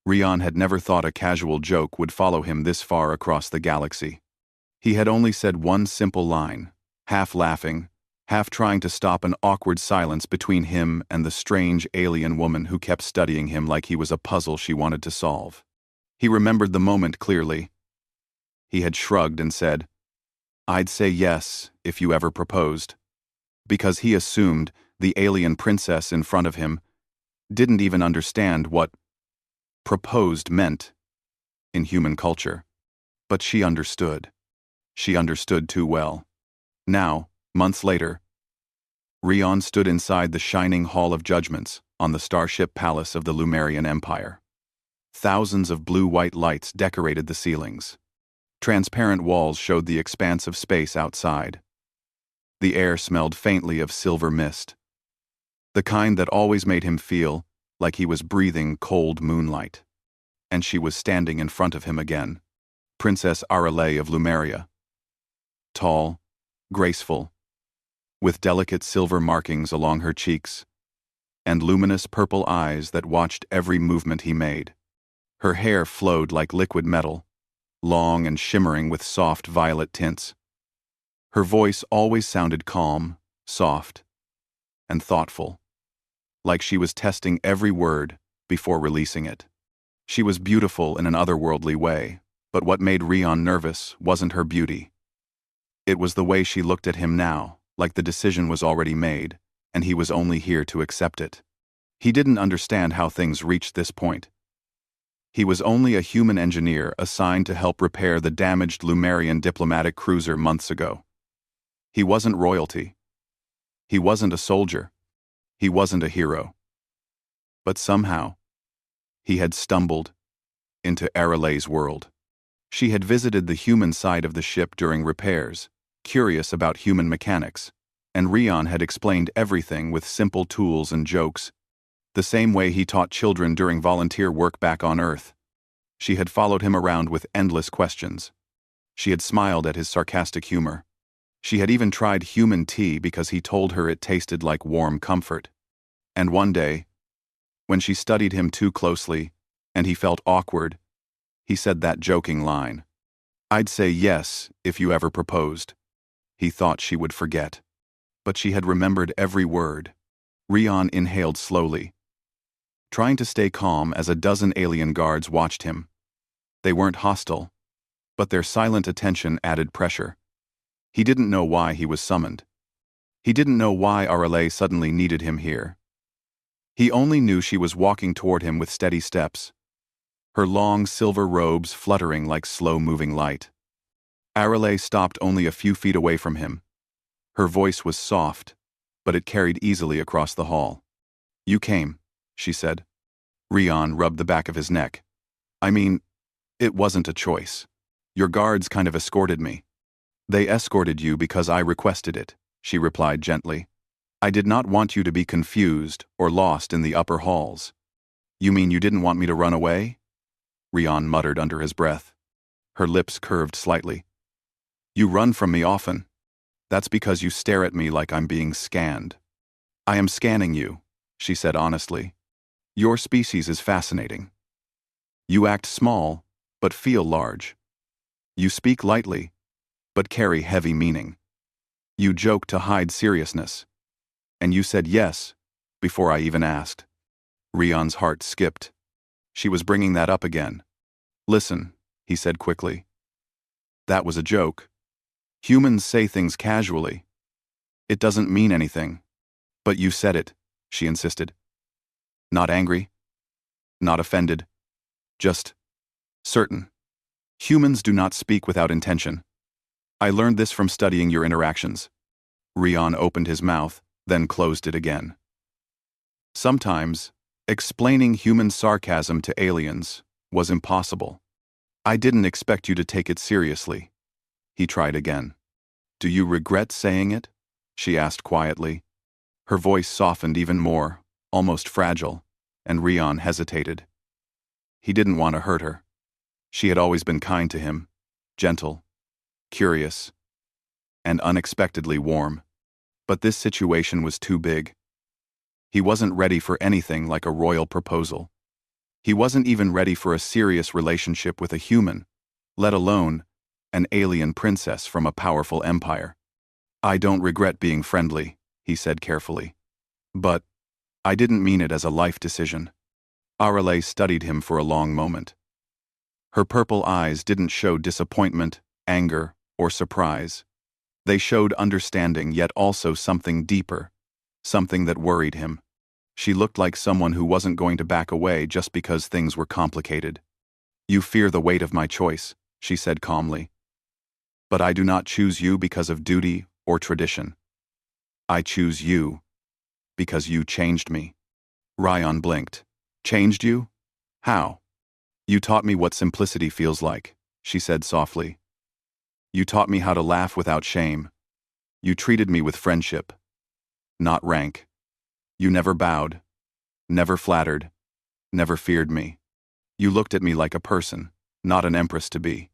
Rion had never thought a casual joke would follow him this far across the galaxy. He had only said one simple line, half laughing, half trying to stop an awkward silence between him and the strange alien woman who kept studying him like he was a puzzle she wanted to solve. He remembered the moment clearly. He had shrugged and said, "I'd say yes if you ever proposed," because he assumed the alien princess in front of him didn't even understand what proposed meant in human culture. But she understood. She understood too well. Now, months later, Rion stood inside the shining Hall of Judgments on the starship palace of the Lumerian Empire. Thousands of blue-white lights decorated the ceilings. Transparent walls showed the expanse of space outside. The air smelled faintly of silver mist, the kind that always made him feel like he was breathing cold moonlight. And she was standing in front of him again, Princess Arale of Lumeria. Tall, graceful, with delicate silver markings along her cheeks, and luminous purple eyes that watched every movement he made. Her hair flowed like liquid metal, long and shimmering with soft violet tints. Her voice always sounded calm, soft, and thoughtful, like she was testing every word before releasing it. She was beautiful in an otherworldly way, but what made Rion nervous wasn't her beauty. It was the way she looked at him now, like the decision was already made, and he was only here to accept it. He didn't understand how things reached this point. He was only a human engineer assigned to help repair the damaged Lumerian diplomatic cruiser months ago. He wasn't royalty. He wasn't a soldier. He wasn't a hero. But somehow, he had stumbled into Arale's world. She had visited the human side of the ship during repairs, curious about human mechanics, and Rion had explained everything with simple tools and jokes, the same way he taught children during volunteer work back on Earth. She had followed him around with endless questions. She had smiled at his sarcastic humor. She had even tried human tea because he told her it tasted like warm comfort. And one day, when she studied him too closely, and he felt awkward, he said that joking line, "I'd say yes if you ever proposed." He thought she would forget. But she had remembered every word. Rion inhaled slowly, trying to stay calm as a dozen alien guards watched him. They weren't hostile, but their silent attention added pressure. He didn't know why he was summoned. He didn't know why Arale suddenly needed him here. He only knew she was walking toward him with steady steps, her long silver robes fluttering like slow-moving light. Arale stopped only a few feet away from him. Her voice was soft, but it carried easily across the hall. "You came," she said. Rion rubbed the back of his neck. "I mean, it wasn't a choice. Your guards kind of escorted me." "They escorted you because I requested it," she replied gently. "I did not want you to be confused or lost in the upper halls." "You mean you didn't want me to run away?" Rion muttered under his breath. Her lips curved slightly. "You run from me often. That's because you stare at me like I'm being scanned." "I am scanning you," she said honestly. "Your species is fascinating. You act small, but feel large. You speak lightly, but carry heavy meaning. You joke to hide seriousness. And you said yes before I even asked." Rion's heart skipped. She was bringing that up again. "Listen," he said quickly. "That was a joke. Humans say things casually. It doesn't mean anything. But you said it," she insisted. "Not angry, not offended, just certain. Humans do not speak without intention. I learned this from studying your interactions." Rion opened his mouth, then closed it again. "Sometimes, explaining human sarcasm to aliens was impossible. I didn't expect you to take it seriously." He tried again. "Do you regret saying it?" she asked quietly. Her voice softened even more, almost fragile, and Rion hesitated. He didn't want to hurt her. She had always been kind to him, gentle, curious, and unexpectedly warm. But this situation was too big. He wasn't ready for anything like a royal proposal. He wasn't even ready for a serious relationship with a human, let alone an alien princess from a powerful empire. "I don't regret being friendly," he said carefully. "But I didn't mean it as a life decision." Arale studied him for a long moment. Her purple eyes didn't show disappointment, anger, or surprise. They showed understanding, yet also something deeper, something that worried him. She looked like someone who wasn't going to back away just because things were complicated. "You fear the weight of my choice," she said calmly. "But I do not choose you because of duty or tradition. I choose you because you changed me." Ryan blinked. "Changed you? How?" "You taught me what simplicity feels like," she said softly. "You taught me how to laugh without shame. You treated me with friendship, not rank. You never bowed, never flattered, never feared me. You looked at me like a person, not an empress-to-be."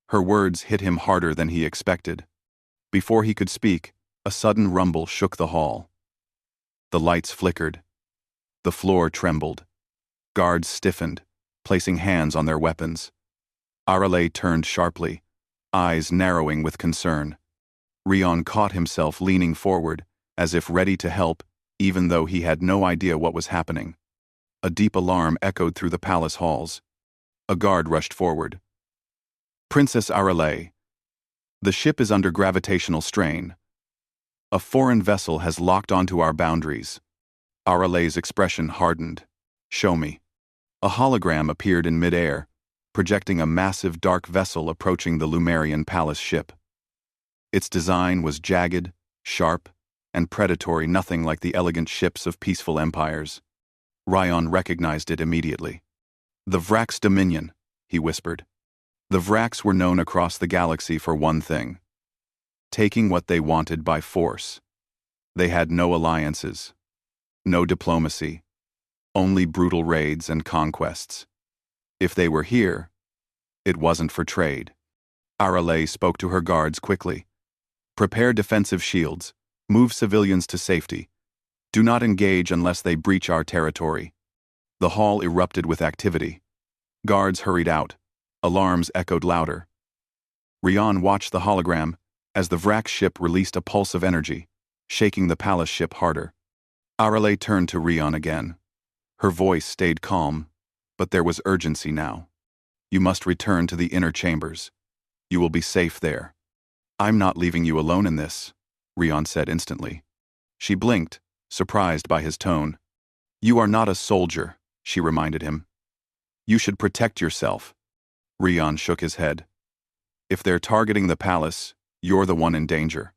Her words hit him harder than he expected. Before he could speak, a sudden rumble shook the hall. The lights flickered. The floor trembled. Guards stiffened, placing hands on their weapons. Arale turned sharply, eyes narrowing with concern. Rion caught himself leaning forward, as if ready to help, even though he had no idea what was happening. A deep alarm echoed through the palace halls. A guard rushed forward. "Princess Arale, the ship is under gravitational strain. A foreign vessel has locked onto our boundaries." Arale's expression hardened. "Show me." A hologram appeared in midair, projecting a massive dark vessel approaching the Lumerian palace ship. Its design was jagged, sharp, and predatory, nothing like the elegant ships of peaceful empires. Ryan recognized it immediately. "The Vrax Dominion," he whispered. The Vrax were known across the galaxy for one thing: taking what they wanted by force. They had no alliances, no diplomacy, only brutal raids and conquests. If they were here, it wasn't for trade. Arale spoke to her guards quickly. "Prepare defensive shields. Move civilians to safety. Do not engage unless they breach our territory." The hall erupted with activity. Guards hurried out. Alarms echoed louder. Rion watched the hologram as the Vrax ship released a pulse of energy, shaking the palace ship harder. Arale turned to Rion again. Her voice stayed calm, but there was urgency now. "You must return to the inner chambers. You will be safe there." "I'm not leaving you alone in this," Rion said instantly. She blinked, surprised by his tone. "You are not a soldier," she reminded him. "You should protect yourself." Rion shook his head. "If they're targeting the palace, you're the one in danger.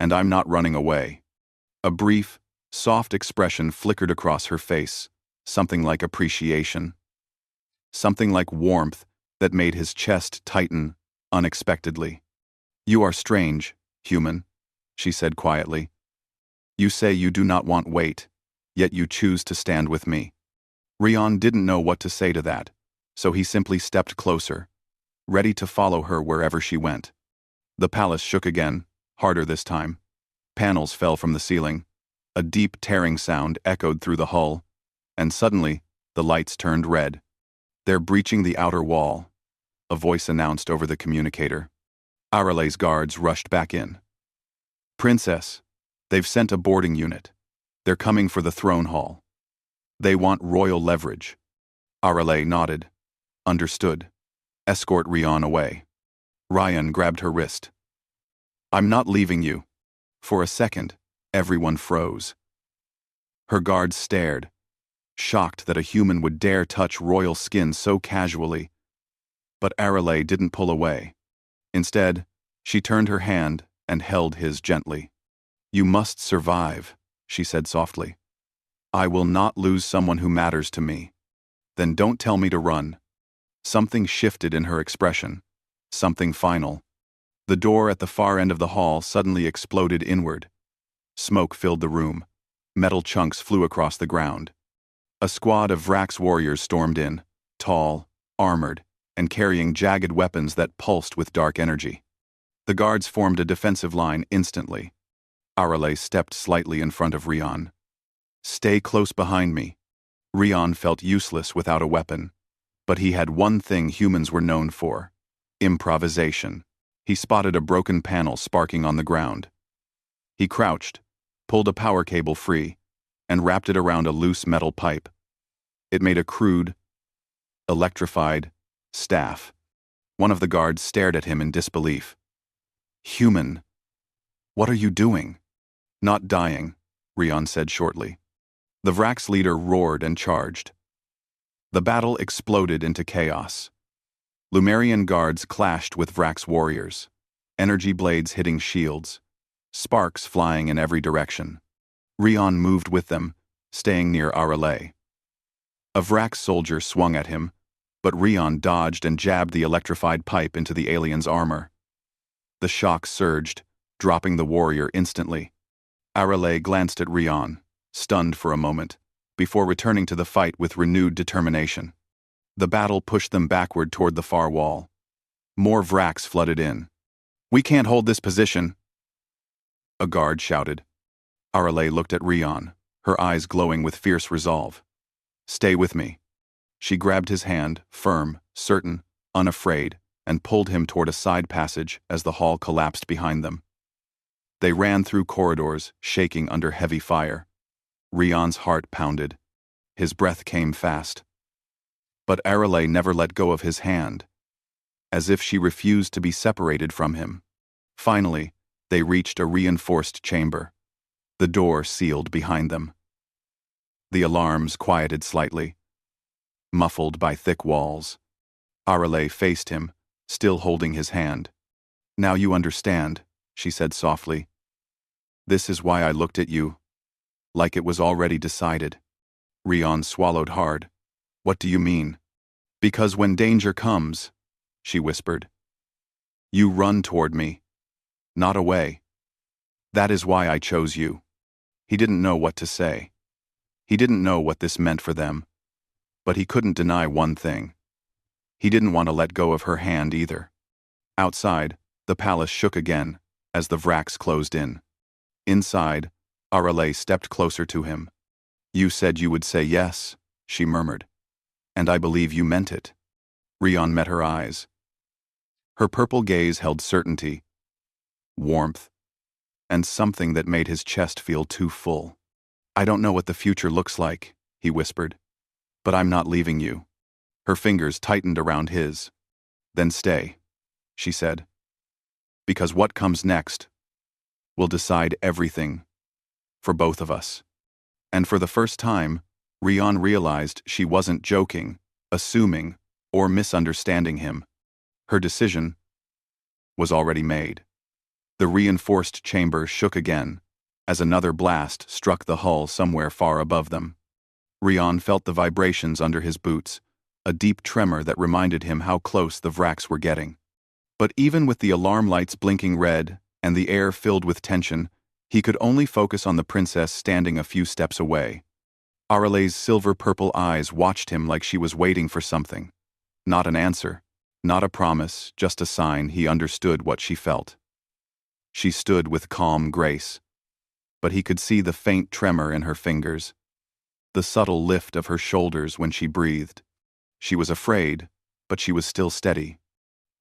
And I'm not running away." A brief, soft expression flickered across her face, something like appreciation. Something like warmth that made his chest tighten unexpectedly. "You are strange, human," she said quietly. "You say you do not want weight, yet you choose to stand with me." Rion didn't know what to say to that, so he simply stepped closer, ready to follow her wherever she went. The palace shook again, harder this time. Panels fell from the ceiling. A deep tearing sound echoed through the hull, and suddenly, the lights turned red. "They're breaching the outer wall," a voice announced over the communicator. Arale's guards rushed back in. "Princess, they've sent a boarding unit. They're coming for the throne hall. They want royal leverage." Arale nodded. "Understood. Escort Rion away." Ryan grabbed her wrist. "I'm not leaving you." For a second, everyone froze. Her guards stared, shocked that a human would dare touch royal skin so casually. But Arale didn't pull away. Instead, she turned her hand and held his gently. "You must survive," she said softly. "I will not lose someone who matters to me." "Then don't tell me to run." Something shifted in her expression, something final. The door at the far end of the hall suddenly exploded inward. Smoke filled the room. Metal chunks flew across the ground. A squad of Vrax warriors stormed in, tall, armored, and carrying jagged weapons that pulsed with dark energy. The guards formed a defensive line instantly. Arale stepped slightly in front of Rion. "Stay close behind me. Rion felt useless without a weapon, but he had one thing humans were known for: improvisation. He spotted a broken panel sparking on the ground. He crouched, pulled a power cable free, and wrapped it around a loose metal pipe. It made a crude, electrified staff. One of the guards stared at him in disbelief. "Human, what are you doing?" "Not dying," Rion said shortly. The Vrax leader roared and charged. The battle exploded into chaos. Lumerian guards clashed with Vrax warriors, energy blades hitting shields, sparks flying in every direction. Rion moved with them, staying near Arale. A Vrax soldier swung at him, but Rion dodged and jabbed the electrified pipe into the alien's armor. The shock surged, dropping the warrior instantly. Arale glanced at Rion, stunned for a moment, before returning to the fight with renewed determination. The battle pushed them backward toward the far wall. More Vrax flooded in. "We can't hold this position," a guard shouted. Arale looked at Rion, her eyes glowing with fierce resolve. "Stay with me." She grabbed his hand, firm, certain, unafraid, and pulled him toward a side passage as the hall collapsed behind them. They ran through corridors, shaking under heavy fire. Rion's heart pounded. His breath came fast. But Arale never let go of his hand, as if she refused to be separated from him. Finally, they reached a reinforced chamber. The door sealed behind them. The alarms quieted slightly, muffled by thick walls. Arale faced him, still holding his hand. "Now you understand," she said softly. "This is why I looked at you, like it was already decided." Rion swallowed hard. "What do you mean?" "Because when danger comes," she whispered, "you run toward me, not away. That is why I chose you." He didn't know what to say. He didn't know what this meant for them. But he couldn't deny one thing. He didn't want to let go of her hand either. Outside, the palace shook again as the Vrax closed in. Inside, Arale stepped closer to him. "You said you would say yes," she murmured. "And I believe you meant it." Rion met her eyes. Her purple gaze held certainty, warmth, and something that made his chest feel too full. "I don't know what the future looks like," he whispered, "but I'm not leaving you." Her fingers tightened around his. "Then stay," she said. "Because what comes next will decide everything for both of us." And for the first time, Rion realized she wasn't joking, assuming, or misunderstanding him. Her decision was already made. The reinforced chamber shook again, as another blast struck the hull somewhere far above them. Rion felt the vibrations under his boots, a deep tremor that reminded him how close the Vrax were getting. But even with the alarm lights blinking red and the air filled with tension, he could only focus on the princess standing a few steps away. Arale's silver-purple eyes watched him like she was waiting for something. Not an answer, not a promise, just a sign he understood what she felt. She stood with calm grace, but he could see the faint tremor in her fingers, the subtle lift of her shoulders when she breathed. She was afraid, but she was still steady.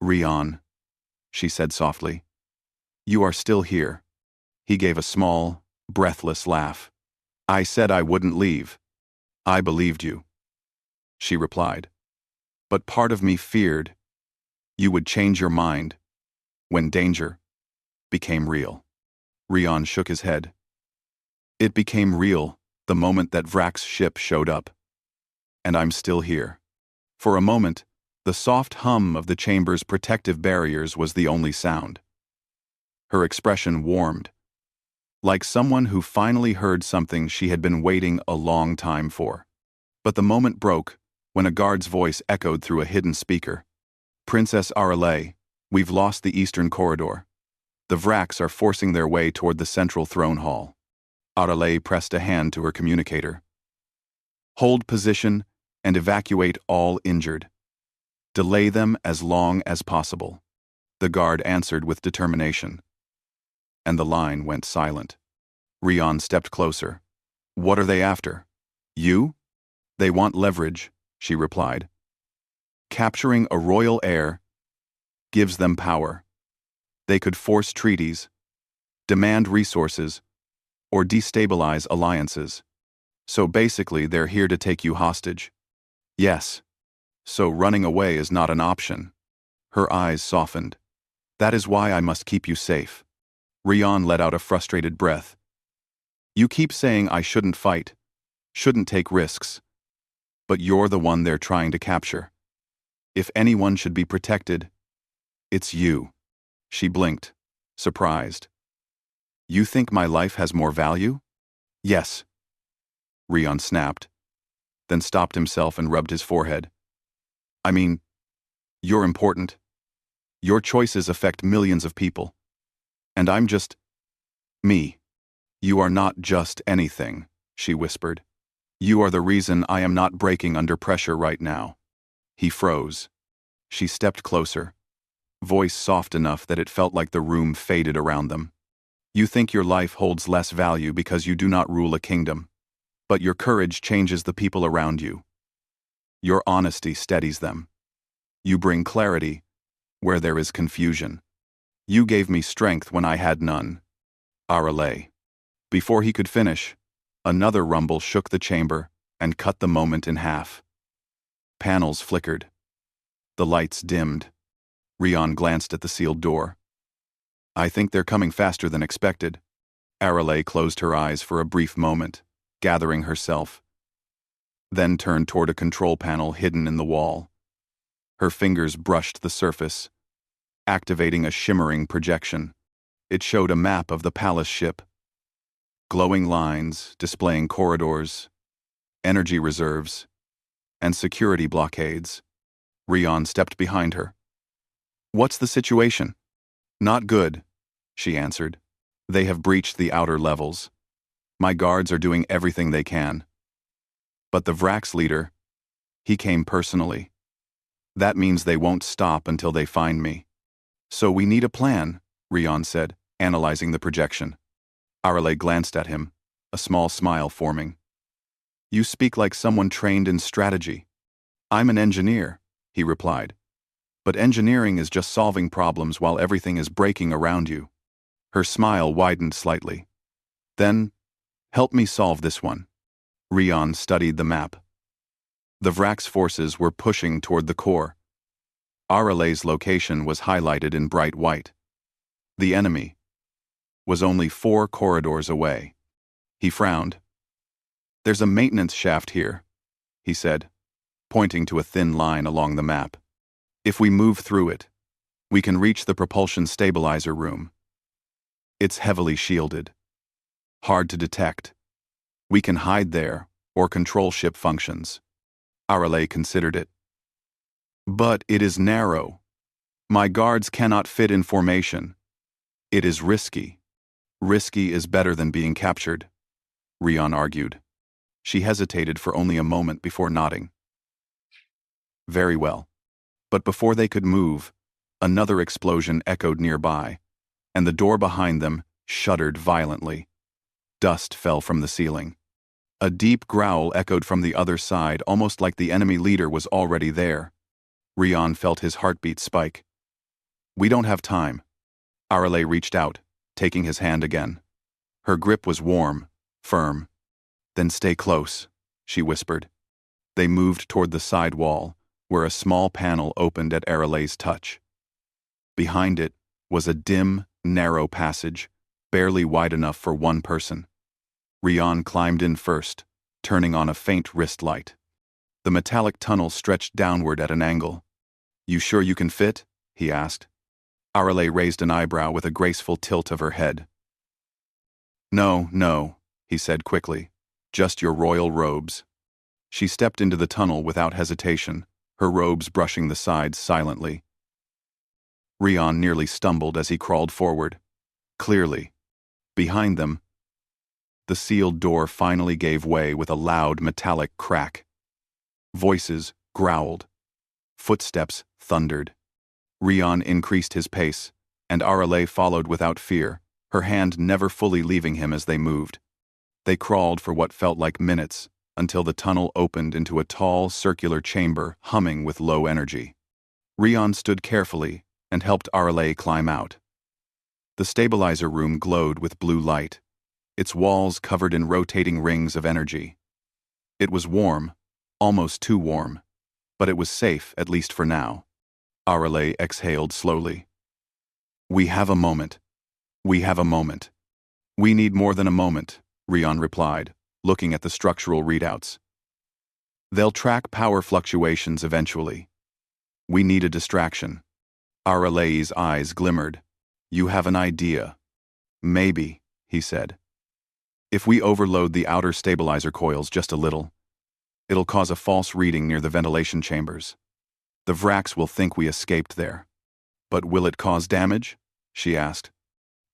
"Rion," she said softly, "you are still here." He gave a small, breathless laugh. "I said I wouldn't leave. I believed you," she replied. "But part of me feared you would change your mind when danger became real." Rion shook his head. "It became real the moment that Vrax's ship showed up. And I'm still here." For a moment, the soft hum of the chamber's protective barriers was the only sound. Her expression warmed, like someone who finally heard something she had been waiting a long time for. But the moment broke when a guard's voice echoed through a hidden speaker. "Princess Arale, we've lost the eastern corridor. The Vrax are forcing their way toward the central throne hall." Arale pressed a hand to her communicator. "Hold position and evacuate all injured. Delay them as long as possible." The guard answered with determination. And the line went silent. Rion stepped closer. "What are they after? You?" They want leverage, she replied. Capturing a royal heir gives them power. They could force treaties, demand resources, or destabilize alliances. So basically, they're here to take you hostage. Yes. So running away is not an option. Her eyes softened. That is why I must keep you safe. Rion let out a frustrated breath. You keep saying I shouldn't fight, shouldn't take risks. But you're the one they're trying to capture. If anyone should be protected, it's you. She blinked, surprised. You think my life has more value? Yes. Rion snapped, then stopped himself and rubbed his forehead. I mean, you're important. Your choices affect millions of people. And I'm just me. You are not just anything, she whispered. You are the reason I am not breaking under pressure right now. He froze. She stepped closer, voice soft enough that it felt like the room faded around them. You think your life holds less value because you do not rule a kingdom, but your courage changes the people around you. Your honesty steadies them. You bring clarity where there is confusion. You gave me strength when I had none. Arale. Before he could finish, another rumble shook the chamber and cut the moment in half. Panels flickered. The lights dimmed. Rion glanced at the sealed door. I think they're coming faster than expected. Arale closed her eyes for a brief moment, gathering herself, then turned toward a control panel hidden in the wall. Her fingers brushed the surface, activating a shimmering projection. It showed a map of the palace ship. Glowing lines displaying corridors, energy reserves, and security blockades. Rion stepped behind her. What's the situation? Not good, she answered. They have breached the outer levels. My guards are doing everything they can. But the Vrax leader, he came personally. That means they won't stop until they find me. So we need a plan, Rion said, analyzing the projection. Arale glanced at him, a small smile forming. You speak like someone trained in strategy. I'm an engineer, he replied. But engineering is just solving problems while everything is breaking around you. Her smile widened slightly. Then, help me solve this one. Rion studied the map. The Vrax forces were pushing toward the core. Arale's location was highlighted in bright white. The enemy was only 4 corridors away. He frowned. There's a maintenance shaft here, he said, pointing to a thin line along the map. If we move through it, we can reach the propulsion stabilizer room. It's heavily shielded. Hard to detect. We can hide there or control ship functions. Arale considered it. But it is narrow. My guards cannot fit in formation. It is risky. Risky is better than being captured, Rion argued. She hesitated for only a moment before nodding. Very well. But before they could move, another explosion echoed nearby, and the door behind them shuddered violently. Dust fell from the ceiling. A deep growl echoed from the other side, almost like the enemy leader was already there. Rion felt his heartbeat spike. We don't have time. Arale reached out, taking his hand again. Her grip was warm, firm. Then stay close, she whispered. They moved toward the side wall, where a small panel opened at Arale's touch. Behind it was a dim, narrow passage, barely wide enough for one person. Rion climbed in first, turning on a faint wrist light. The metallic tunnel stretched downward at an angle. You sure you can fit? He asked. Arale raised an eyebrow with a graceful tilt of her head. No, he said quickly. Just your royal robes. She stepped into the tunnel without hesitation, her robes brushing the sides silently. Rion nearly stumbled as he crawled forward. Clearly, behind them, the sealed door finally gave way with a loud metallic crack. Voices growled. Footsteps thundered. Rion increased his pace, and Arale followed without fear, her hand never fully leaving him as they moved. They crawled for what felt like minutes, until the tunnel opened into a tall, circular chamber humming with low energy. Rion stood carefully and helped Arale climb out. The stabilizer room glowed with blue light, its walls covered in rotating rings of energy. It was warm, almost too warm, but it was safe, at least for now. Arale exhaled slowly. "We have a moment. We have a moment." "We need more than a moment," Rion replied, looking at the structural readouts. "They'll track power fluctuations eventually. We need a distraction." Arale's eyes glimmered. "You have an idea." "Maybe," he said. "If we overload the outer stabilizer coils just a little, it'll cause a false reading near the ventilation chambers. The Vrax will think we escaped there." "But will it cause damage?" she asked.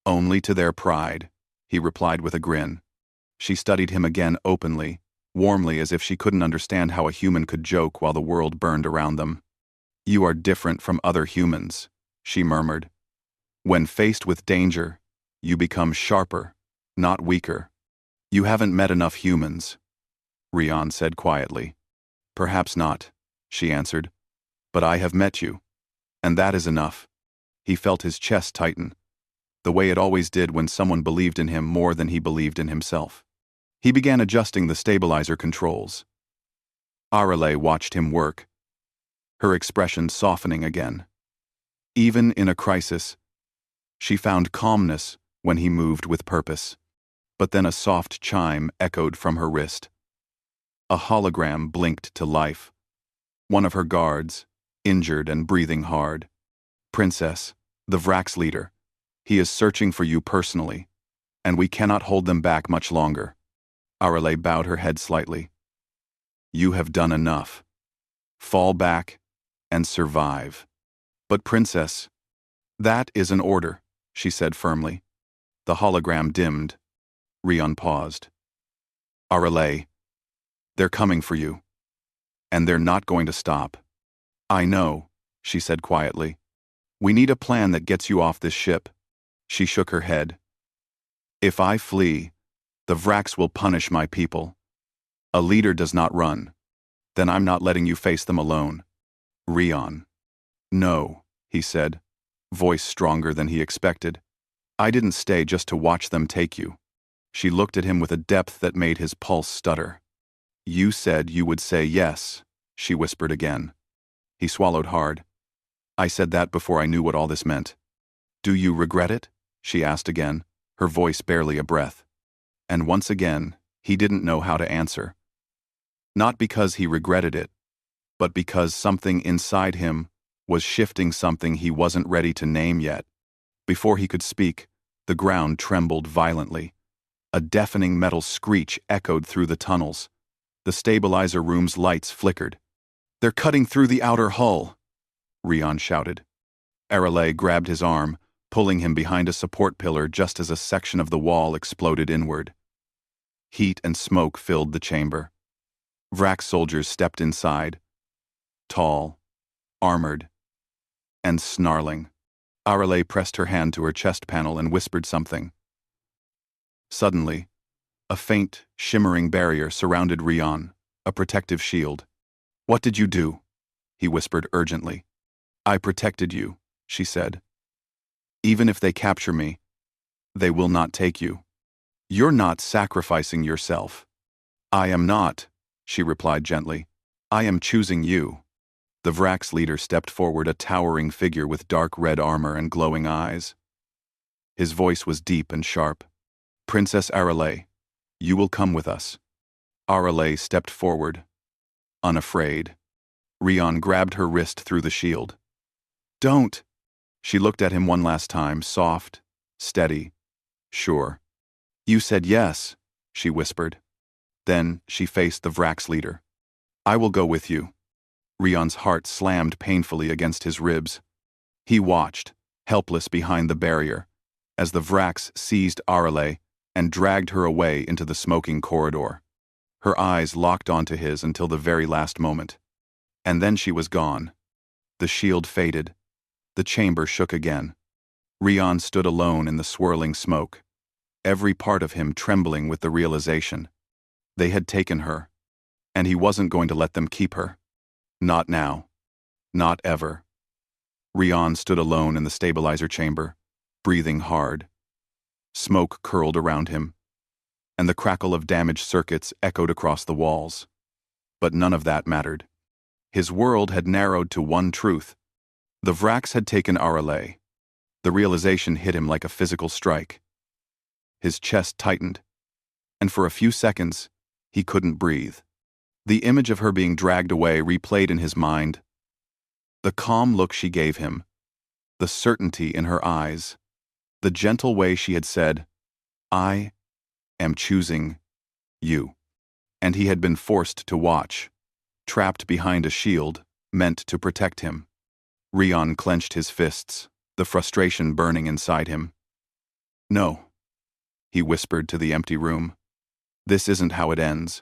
"Only to their pride," he replied with a grin. She studied him again openly, warmly, as if she couldn't understand how a human could joke while the world burned around them. "You are different from other humans," she murmured. "When faced with danger, you become sharper, not weaker." "You haven't met enough humans," Rion said quietly. "Perhaps not," she answered. "But I have met you, and that is enough." He felt his chest tighten, the way it always did when someone believed in him more than he believed in himself. He began adjusting the stabilizer controls. Arale watched him work, her expression softening again. Even in a crisis, she found calmness when he moved with purpose. But then a soft chime echoed from her wrist. A hologram blinked to life. One of her guards, injured and breathing hard. "Princess, the Vrax leader. He is searching for you personally, and we cannot hold them back much longer." Arale bowed her head slightly. "You have done enough. Fall back and survive." "But Princess..." "That is an order," she said firmly. The hologram dimmed. Rion paused. "Arale, they're coming for you. And they're not going to stop." "I know," she said quietly. "We need a plan that gets you off this ship." She shook her head. "If I flee, the Vrax will punish my people. A leader does not run. Then I'm not letting you face them alone." "Rion." "No," he said, voice stronger than he expected. "I didn't stay just to watch them take you." She looked at him with a depth that made his pulse stutter. "You said you would say yes," she whispered again. He swallowed hard. "I said that before I knew what all this meant." "Do you regret it?" she asked again, her voice barely a breath. And once again, he didn't know how to answer. Not because he regretted it, but because something inside him was shifting, something he wasn't ready to name yet. Before he could speak, the ground trembled violently. A deafening metal screech echoed through the tunnels. The stabilizer room's lights flickered. "They're cutting through the outer hull," Rion shouted. Arale grabbed his arm, pulling him behind a support pillar just as a section of the wall exploded inward. Heat and smoke filled the chamber. Vrax soldiers stepped inside, tall, armored, and snarling. Arale pressed her hand to her chest panel and whispered something. Suddenly, a faint, shimmering barrier surrounded Rion, a protective shield. "What did you do?" he whispered urgently. "I protected you," she said. "Even if they capture me, they will not take you. You're not sacrificing yourself." "I am not," she replied gently. "I am choosing you." The Vrax leader stepped forward, a towering figure with dark red armor and glowing eyes. His voice was deep and sharp. "Princess Arale, you will come with us." Arale stepped forward, unafraid. Rion grabbed her wrist through the shield. "Don't!" She looked at him one last time, soft, steady, sure. "You said yes," she whispered. Then she faced the Vrax leader. "I will go with you." Rion's heart slammed painfully against his ribs. He watched, helpless behind the barrier, as the Vrax seized Arale and dragged her away into the smoking corridor. Her eyes locked onto his until the very last moment. And then she was gone. The shield faded. The chamber shook again. Rion stood alone in the swirling smoke, every part of him trembling with the realization. They had taken her, And he wasn't going to let them keep her. Not now. Not ever. Rion stood alone in the stabilizer chamber, breathing hard. Smoke curled around him, and the crackle of damaged circuits echoed across the walls. But none of that mattered. His world had narrowed to one truth. The Vrax had taken RLA. The realization hit him like a physical strike. His chest tightened, and for a few seconds, he couldn't breathe. The image of her being dragged away replayed in his mind. The calm look she gave him, the certainty in her eyes, the gentle way she had said, "I am choosing you." And he had been forced to watch, trapped behind a shield meant to protect him. Rion clenched his fists, the frustration burning inside him. "No," he whispered to the empty room. "This isn't how it ends."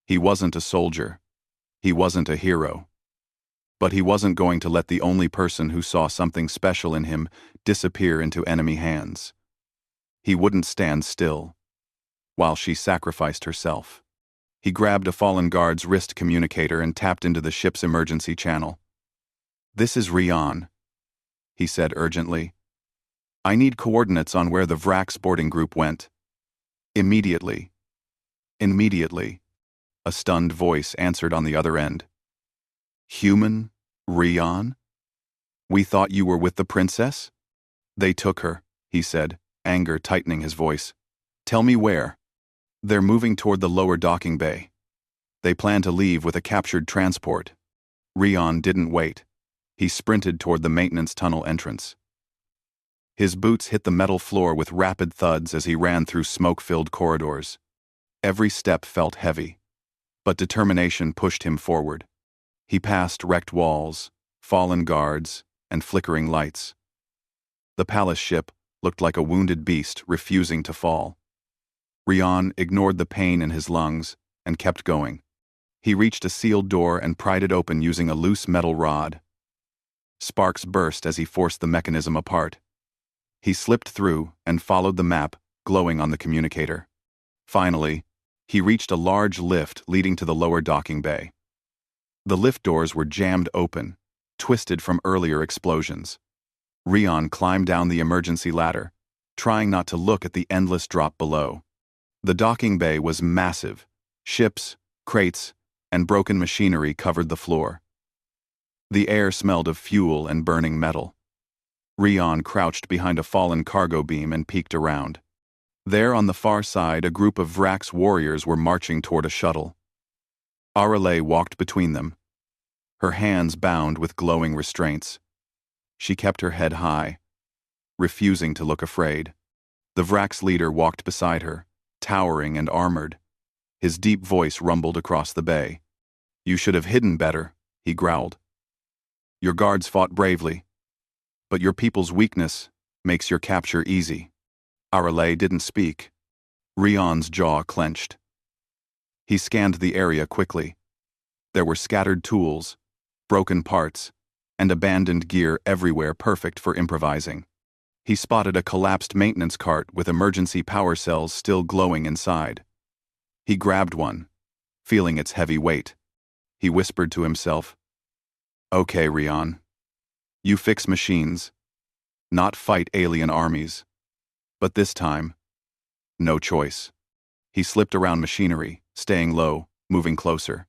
He wasn't a soldier. He wasn't a hero. But he wasn't going to let the only person who saw something special in him disappear into enemy hands. He wouldn't stand still, while she sacrificed herself. He grabbed a fallen guard's wrist communicator and tapped into the ship's emergency channel. "This is Rion," he said urgently. "I need coordinates on where the Vrax boarding group went. Immediately." Immediately. A stunned voice answered on the other end. "Human? Rion? We thought you were with the princess?" "They took her," he said, anger tightening his voice. "Tell me where." "They're moving toward the lower docking bay. They plan to leave with a captured transport." Rion didn't wait. He sprinted toward the maintenance tunnel entrance. His boots hit the metal floor with rapid thuds as he ran through smoke-filled corridors. Every step felt heavy, but determination pushed him forward. He passed wrecked walls, fallen guards, and flickering lights. The palace ship looked like a wounded beast refusing to fall. Rion ignored the pain in his lungs and kept going. He reached a sealed door and pried it open using a loose metal rod. Sparks burst as he forced the mechanism apart. He slipped through and followed the map glowing on the communicator. Finally, he reached a large lift leading to the lower docking bay. The lift doors were jammed open, twisted from earlier explosions. Rion climbed down the emergency ladder, trying not to look at the endless drop below. The docking bay was massive. Ships, crates, and broken machinery covered the floor. The air smelled of fuel and burning metal. Rion crouched behind a fallen cargo beam and peeked around. There on the far side, a group of Vrax warriors were marching toward a shuttle. Arale walked between them, her hands bound with glowing restraints. She kept her head high, refusing to look afraid. The Vrax leader walked beside her, towering and armored. His deep voice rumbled across the bay. "You should have hidden better," he growled. "Your guards fought bravely, but your people's weakness makes your capture easy." Arale didn't speak. Rion's jaw clenched. He scanned the area quickly. There were scattered tools, broken parts, and abandoned gear everywhere perfect for improvising. He spotted a collapsed maintenance cart with emergency power cells still glowing inside. He grabbed one, feeling its heavy weight. He whispered to himself, "Okay, Rion. You fix machines, not fight alien armies. But this time, no choice." He slipped around machinery, staying low, moving closer.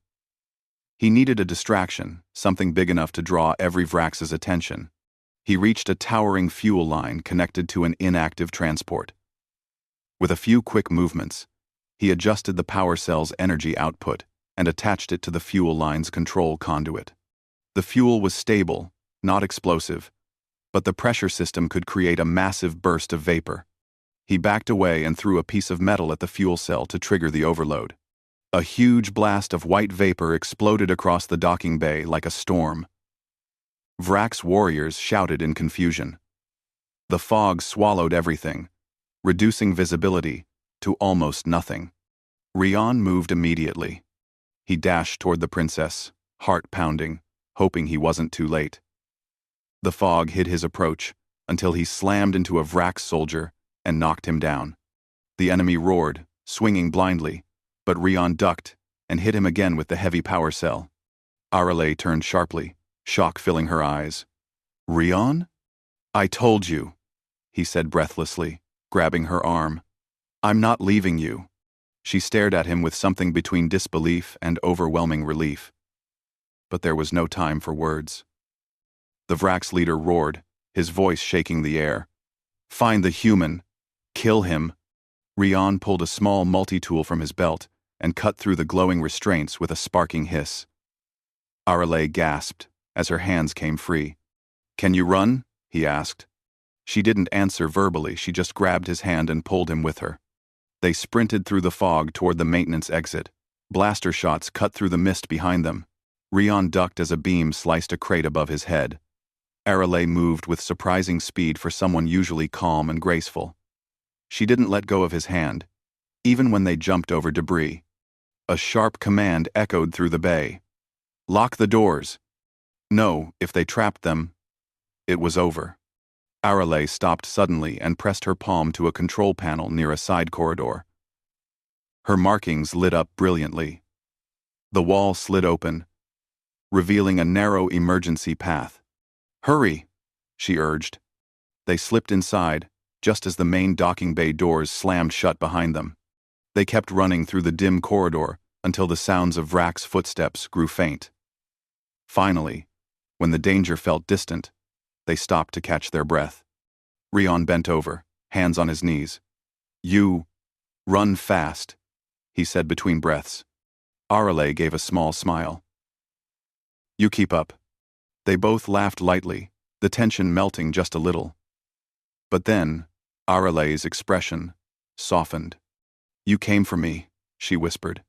He needed a distraction, something big enough to draw every Vrax's attention. He reached a towering fuel line connected to an inactive transport. With a few quick movements, he adjusted the power cell's energy output and attached it to the fuel line's control conduit. The fuel was stable, not explosive, but the pressure system could create a massive burst of vapor. He backed away and threw a piece of metal at the fuel cell to trigger the overload. A huge blast of white vapor exploded across the docking bay like a storm. Vrax warriors shouted in confusion. The fog swallowed everything, reducing visibility to almost nothing. Rion moved immediately. He dashed toward the princess, heart pounding, hoping he wasn't too late. The fog hid his approach until he slammed into a Vrax soldier and knocked him down. The enemy roared, swinging blindly, but Rion ducked and hit him again with the heavy power cell. Arale turned sharply, shock filling her eyes. "Rion? I told you," he said breathlessly, grabbing her arm. "I'm not leaving you." She stared at him with something between disbelief and overwhelming relief. But there was no time for words. The Vrax leader roared, his voice shaking the air. "Find the human! Kill him!" Rion pulled a small multi-tool from his belt and cut through the glowing restraints with a sparking hiss. Arale gasped as her hands came free. "Can you run?" he asked. She didn't answer verbally, she just grabbed his hand and pulled him with her. They sprinted through the fog toward the maintenance exit. Blaster shots cut through the mist behind them. Rion ducked as a beam sliced a crate above his head. Arale moved with surprising speed for someone usually calm and graceful. She didn't let go of his hand, even when they jumped over debris. A sharp command echoed through the bay. "Lock the doors." No, if they trapped them, it was over. Arale stopped suddenly and pressed her palm to a control panel near a side corridor. Her markings lit up brilliantly. The wall slid open, revealing a narrow emergency path. "Hurry," she urged. They slipped inside, just as the main docking bay doors slammed shut behind them. They kept running through the dim corridor until the sounds of Vrax's footsteps grew faint. Finally, when the danger felt distant, they stopped to catch their breath. Rion bent over, hands on his knees. "You run fast," he said between breaths. Arale gave a small smile. "You keep up." They both laughed lightly, the tension melting just a little. But then, Arale's expression softened. "You came for me," she whispered,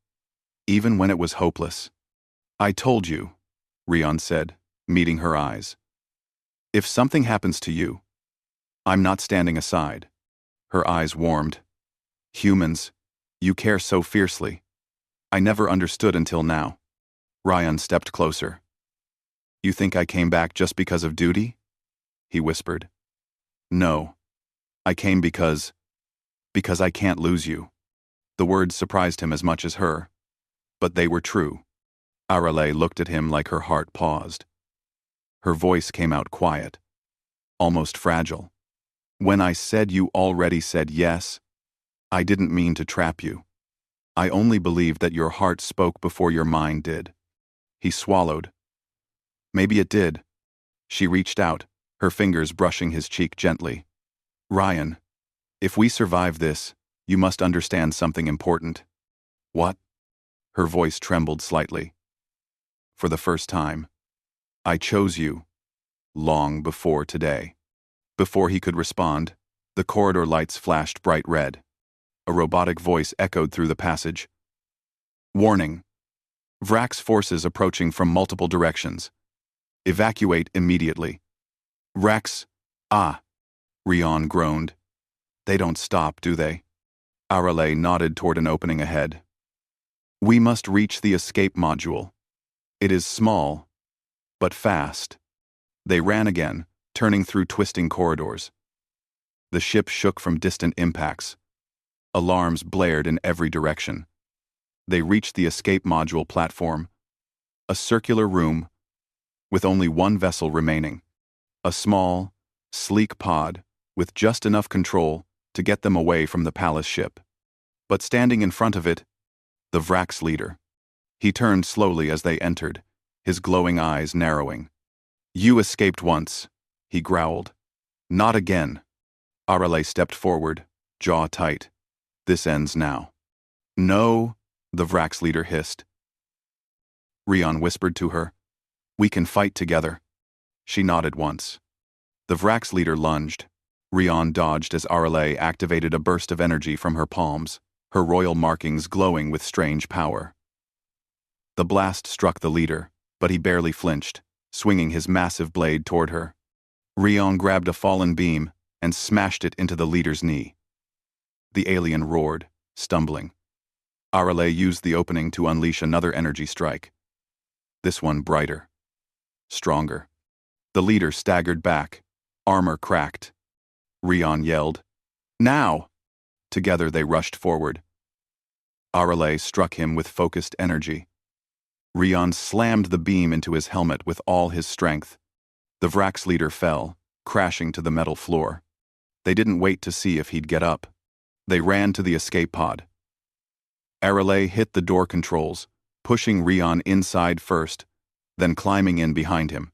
"even when it was hopeless." "I told you," Rion said, meeting her eyes. "If something happens to you, I'm not standing aside." Her eyes warmed. "Humans, you care so fiercely. I never understood until now." Rion stepped closer. "You think I came back just because of duty?" he whispered. "No. I came because I can't lose you." The words surprised him as much as her, but they were true. Arale looked at him like her heart paused. Her voice came out quiet, almost fragile. "When I said you already said yes, I didn't mean to trap you. I only believed that your heart spoke before your mind did." He swallowed. "Maybe it did." She reached out, her fingers brushing his cheek gently. "Rion, if we survive this, you must understand something important." "What?" Her voice trembled slightly. "For the first time, I chose you, long before today." Before he could respond, the corridor lights flashed bright red. A robotic voice echoed through the passage. "Warning. Vrax forces approaching from multiple directions. Evacuate immediately." "Rex, Rion groaned. "They don't stop, do they?" Arale nodded toward an opening ahead. "We must reach the escape module. It is small, but fast." They ran again, turning through twisting corridors. The ship shook from distant impacts. Alarms blared in every direction. They reached the escape module platform, a circular room with only one vessel remaining. A small, sleek pod with just enough control to get them away from the palace ship. But standing in front of it, the Vrax leader. He turned slowly as they entered, his glowing eyes narrowing. "You escaped once," he growled. "Not again." Arale stepped forward, jaw tight. "This ends now." "No," the Vrax leader hissed. Rion whispered to her, "We can fight together." She nodded once. The Vrax leader lunged. Rion dodged as Arale activated a burst of energy from her palms, her royal markings glowing with strange power. The blast struck the leader, but he barely flinched, swinging his massive blade toward her. Rion grabbed a fallen beam and smashed it into the leader's knee. The alien roared, stumbling. Arale used the opening to unleash another energy strike. This one brighter, stronger. The leader staggered back, armor cracked. Rion yelled, "Now!" Together they rushed forward. Arale struck him with focused energy. Rion slammed the beam into his helmet with all his strength. The Vrax leader fell, crashing to the metal floor. They didn't wait to see if he'd get up. They ran to the escape pod. Arale hit the door controls, pushing Rion inside first, then climbing in behind him.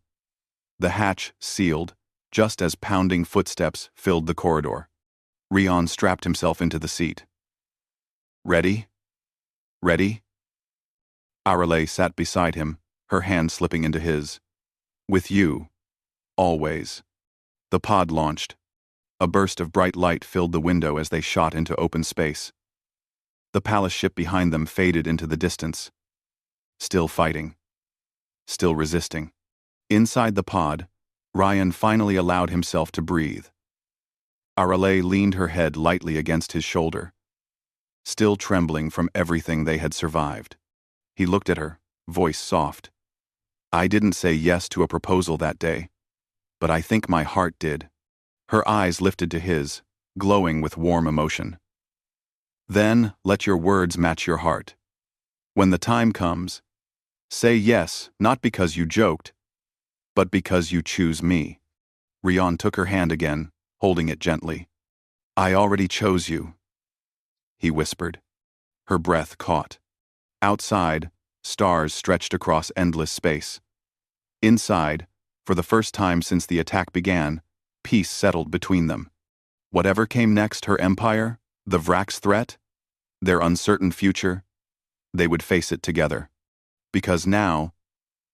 The hatch sealed, just as pounding footsteps filled the corridor. Rion strapped himself into the seat. Ready? Ready? Arale sat beside him, her hand slipping into his. With you. Always. The pod launched. A burst of bright light filled the window as they shot into open space. The palace ship behind them faded into the distance. Still fighting. Still resisting. Inside the pod, Ryan finally allowed himself to breathe. Arale leaned her head lightly against his shoulder, still trembling from everything they had survived. He looked at her, voice soft. I didn't say yes to a proposal that day, but I think my heart did. Her eyes lifted to his, glowing with warm emotion. Then let your words match your heart. When the time comes, say yes, not because you joked, but because you choose me. Rion took her hand again, holding it gently. I already chose you, he whispered. Her breath caught. Outside, stars stretched across endless space. Inside, for the first time since the attack began, peace settled between them. Whatever came next, her empire, the Vrax threat, their uncertain future, they would face it together. Because now,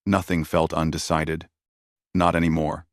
nothing felt undecided. Not anymore.